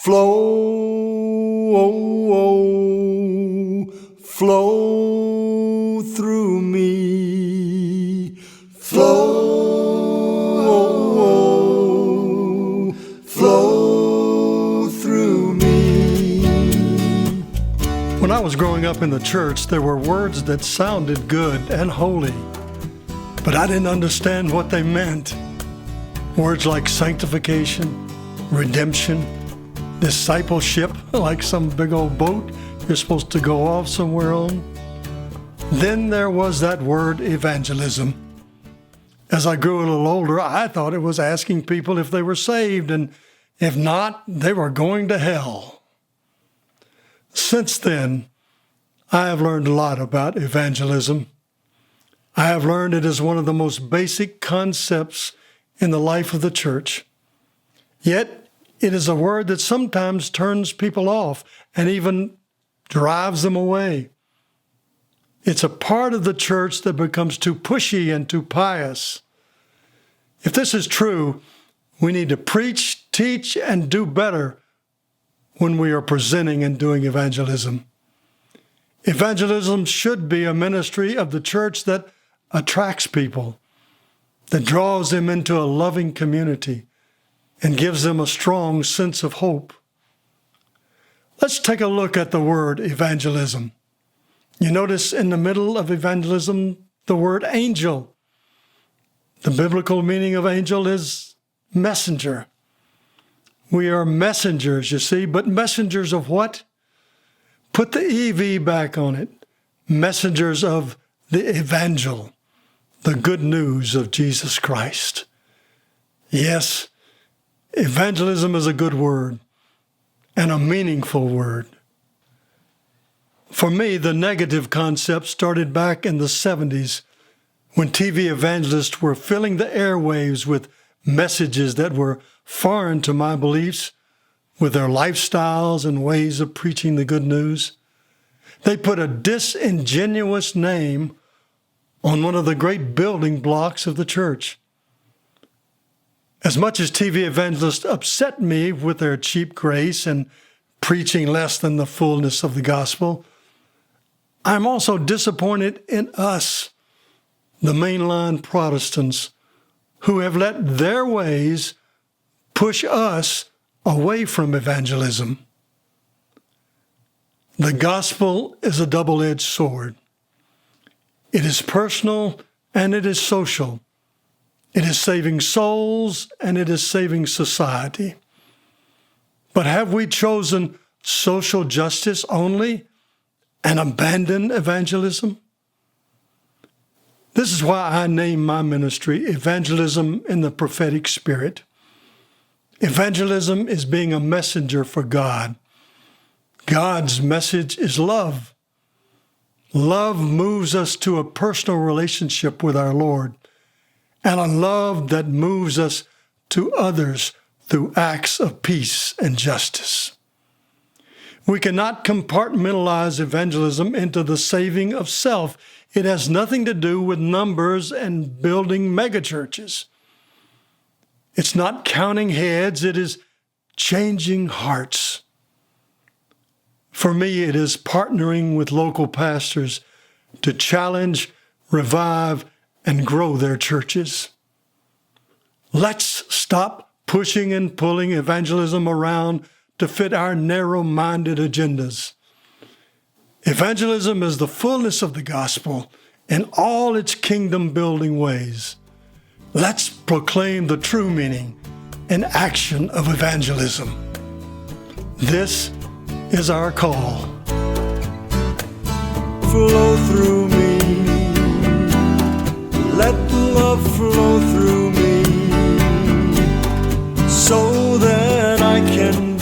flow through me, flow through me. When I was growing up in the church, there were words that sounded good and holy, but I didn't understand what they meant. Words like sanctification, redemption, discipleship, like some big old boat you're supposed to go off somewhere on. Then there was that word evangelism. As I grew a little older, I thought it was asking people if they were saved, and if not, they were going to hell. Since then, I have learned a lot about evangelism. I have learned it is one of the most basic concepts in the life of the church. Yet, it is a word that sometimes turns people off and even drives them away. It's a part of the church that becomes too pushy and too pious. If this is true, we need to preach, teach, and do better when we are presenting and doing evangelism. Evangelism should be a ministry of the church that attracts people, that draws them into a loving community, and gives them a strong sense of hope. Let's take a look at the word evangelism. You notice in the middle of evangelism the word angel. The biblical meaning of angel is messenger. We are messengers, you see, but messengers of what? Put the EV back on it. Messengers of the evangel, the good news of Jesus Christ. Yes, evangelism is a good word and a meaningful word. For me, the negative concept started back in the 70s when TV evangelists were filling the airwaves with messages that were foreign to my beliefs, with their lifestyles and ways of preaching the good news. They put a disingenuous name on one of the great building blocks of the church. As much as TV evangelists upset me with their cheap grace and preaching less than the fullness of the gospel, I'm also disappointed in us, the mainline Protestants, who have let their ways push us away from evangelism. The gospel is a double-edged sword. It is personal and it is social. It is saving souls and it is saving society. But have we chosen social justice only and abandoned evangelism? This is why I name my ministry Evangelism in the Prophetic Spirit. Evangelism is being a messenger for God. God's message is love. Love moves us to a personal relationship with our Lord, and a love that moves us to others through acts of peace and justice. We cannot compartmentalize evangelism into the saving of self. It has nothing to do with numbers and building megachurches. It's not counting heads, it is changing hearts. For me, it is partnering with local pastors to challenge, revive, and grow their churches. Let's stop pushing and pulling evangelism around to fit our narrow-minded agendas. Evangelism is the fullness of the gospel in all its kingdom-building ways. Let's proclaim the true meaning and action of evangelism. This is our call. Flow through me, let love flow through me, so that I can